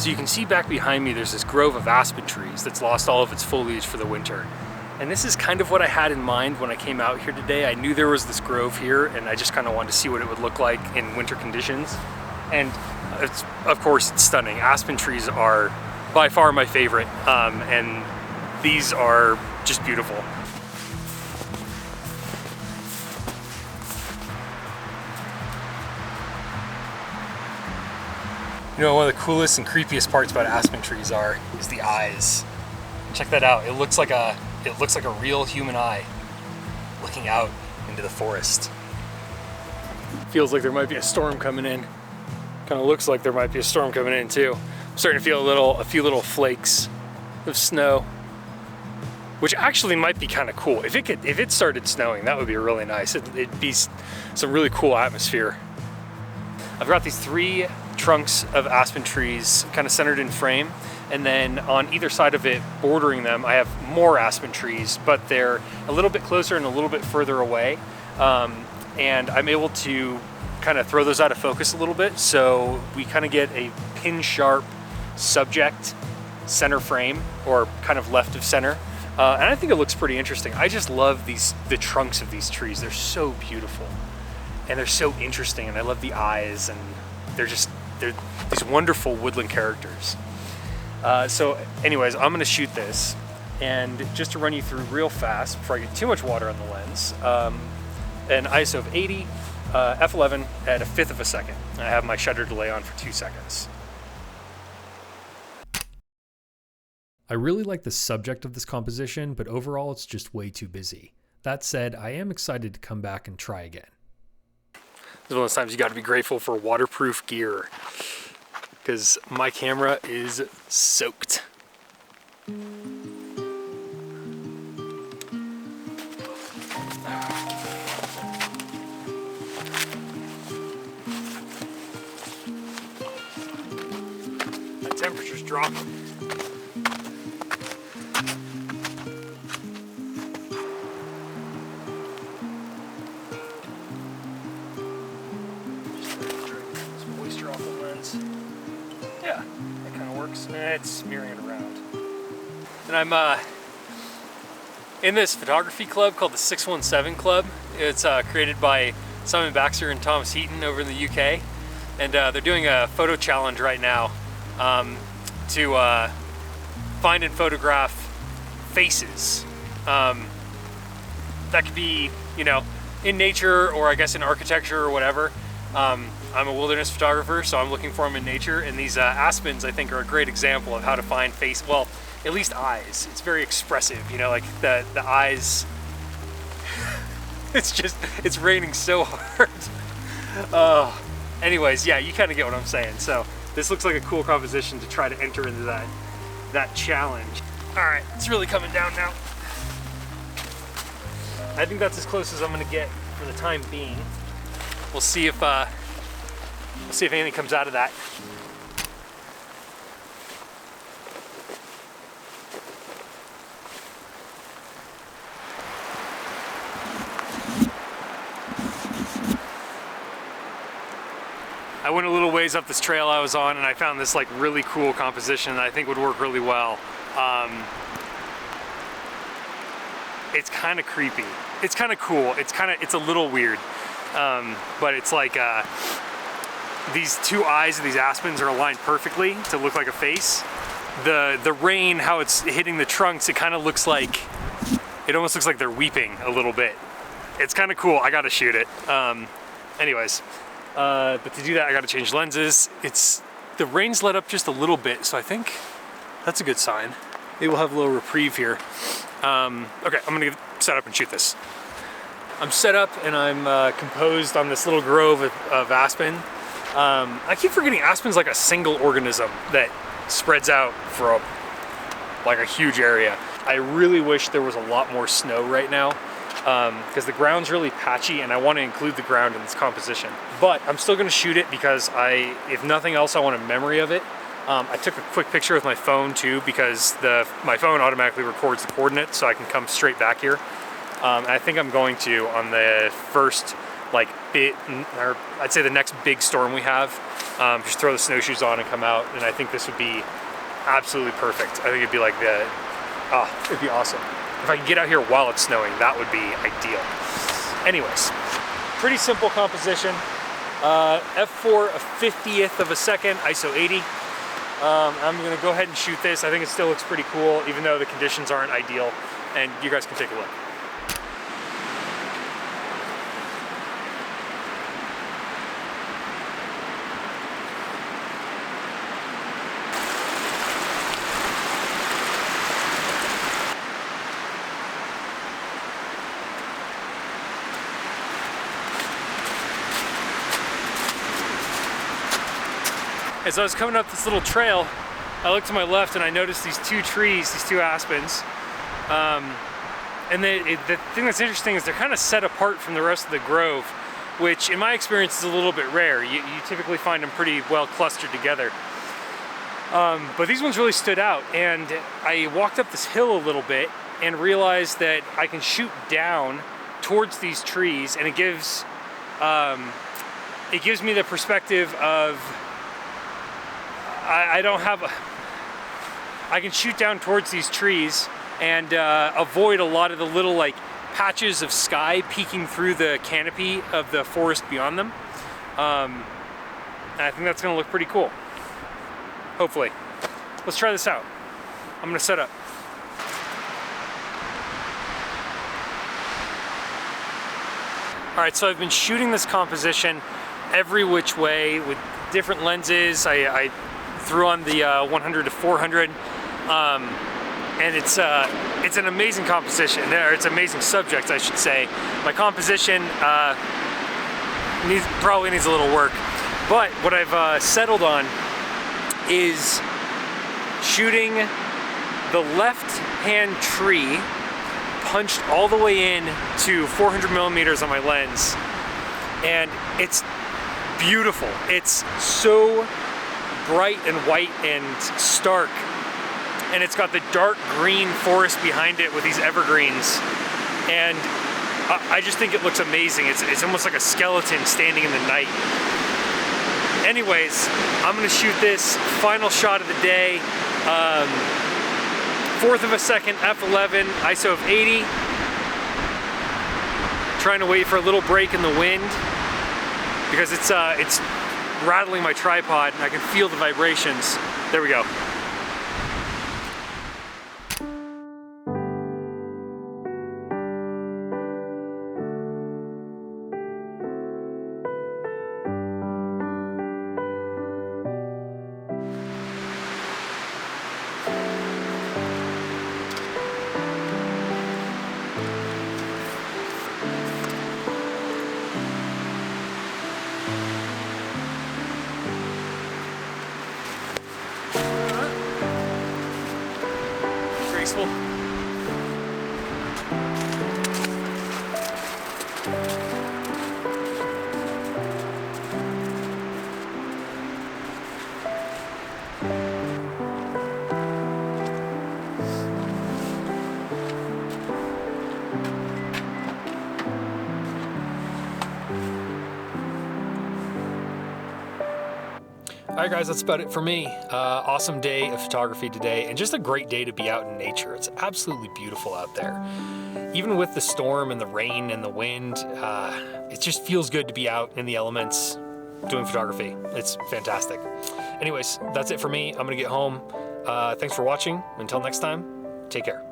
So you can see back behind me, there's this grove of aspen trees that's lost all of its foliage for the winter. And this is kind of what I had in mind when I came out here today. I knew there was this grove here, and I just kind of wanted to see what it would look like in winter conditions. And of course, it's stunning. Aspen trees are by far my favorite, and these are just beautiful. You know, one of the coolest and creepiest parts about aspen trees is the eyes. Check that out. It looks like a real human eye looking out into the forest. Feels like there might be a storm coming in. Kind of looks like there might be a storm coming in too. I'm starting to feel a few little flakes of snow, which actually might be kind of cool. If it started snowing, that would be really nice. It'd be some really cool atmosphere. I've got these 3 trunks of aspen trees kind of centered in frame, and then on either side of it, bordering them, I have more aspen trees, but they're a little bit closer and a little bit further away, and I'm able to kind of throw those out of focus a little bit, so we kind of get a pin sharp subject center frame, or kind of left of center, and I think it looks pretty interesting. I just love the trunks of these trees. They're so beautiful and they're so interesting, and I love the eyes, and they're these wonderful woodland characters. So anyways, I'm gonna shoot this, and just to run you through real fast before I get too much water on the lens, an ISO of 80, f11 at 1/5 of a second. I have my shutter delay on for 2 seconds. I really like the subject of this composition, but overall it's just way too busy. That said, I am excited to come back and try again. This is one of those times you got to be grateful for waterproof gear, because my camera is soaked. The temperature's dropping. Yeah, that kind of works. It's smearing it around. And I'm in this photography club called the 617 Club. It's created by Simon Baxter and Thomas Heaton over in the UK. And they're doing a photo challenge right now to find and photograph faces. That could be, you know, in nature, or I guess in architecture or whatever. I'm a wilderness photographer, so I'm looking for them in nature, and these aspens, I think, are a great example of how to find well, at least eyes. It's very expressive, you know, like the eyes. It's raining so hard. Anyways, yeah, you kind of get what I'm saying. So this looks like a cool composition to try to enter into that challenge. All right, it's really coming down now. I think that's as close as I'm gonna get for the time being. We'll see if anything comes out of that. I went a little ways up this trail I was on, and I found this like really cool composition that I think would work really well. It's kind of creepy. It's kind of cool. It's a little weird. But it's like these 2 eyes of these aspens are aligned perfectly to look like a face. The rain, how it's hitting the trunks, it kind of looks like, it almost looks like they're weeping a little bit. It's kind of cool. I gotta shoot it. Anyways, but to do that I gotta change lenses. The rain's let up just a little bit, so I think that's a good sign. Maybe we'll have a little reprieve here. Okay, I'm gonna get set up and shoot this. I'm set up and I'm composed on this little grove of aspen. I keep forgetting aspen's like a single organism that spreads out for like a huge area. I really wish there was a lot more snow right now, because the ground's really patchy and I want to include the ground in this composition. But I'm still going to shoot it because if nothing else, I want a memory of it. I took a quick picture with my phone too, because my phone automatically records the coordinates, so I can come straight back here. And I think I'm going to, on the first I'd say the next big storm we have, just throw the snowshoes on and come out, and I think this would be absolutely perfect. I think it'd be like it'd be awesome. If I could get out here while it's snowing, that would be ideal. Anyways, pretty simple composition. F4 a 50th of a second, ISO 80. I'm gonna go ahead and shoot this. I think it still looks pretty cool, even though the conditions aren't ideal, and you guys can take a look. As I was coming up this little trail, I looked to my left and I noticed these two trees, these two aspens. And the thing that's interesting is they're kind of set apart from the rest of the grove, which in my experience is a little bit rare. You typically find them pretty well clustered together. But these ones really stood out, and I walked up this hill a little bit and realized that I can shoot down towards these trees, and it gives me the perspective of I can shoot down towards these trees and avoid a lot of the little like patches of sky peeking through the canopy of the forest beyond them. And I think that's gonna look pretty cool. Hopefully. Let's try this out. I'm gonna set up. All right, so I've been shooting this composition every which way with different lenses. I threw on the 100 to 400, and it's an amazing composition, or it's an amazing subject, I should say. My composition probably needs a little work, but what I've settled on is shooting the left-hand tree punched all the way in to 400 millimeters on my lens, and it's beautiful. It's so bright and white and stark, and it's got the dark green forest behind it with these evergreens, and I just think it looks amazing. It's almost like a skeleton standing in the night. Anyways, I'm gonna shoot this final shot of the day. 1/4 of a second f11, ISO of 80. Trying to wait for a little break in the wind because it's rattling my tripod and I can feel the vibrations. There we go. Graceful. All right, guys, that's about it for me. Awesome day of photography today, and just a great day to be out in nature. It's absolutely beautiful out there. Even with the storm and the rain and the wind, it just feels good to be out in the elements doing photography. It's fantastic. Anyways, that's it for me. I'm gonna get home. Thanks for watching. Until next time, take care.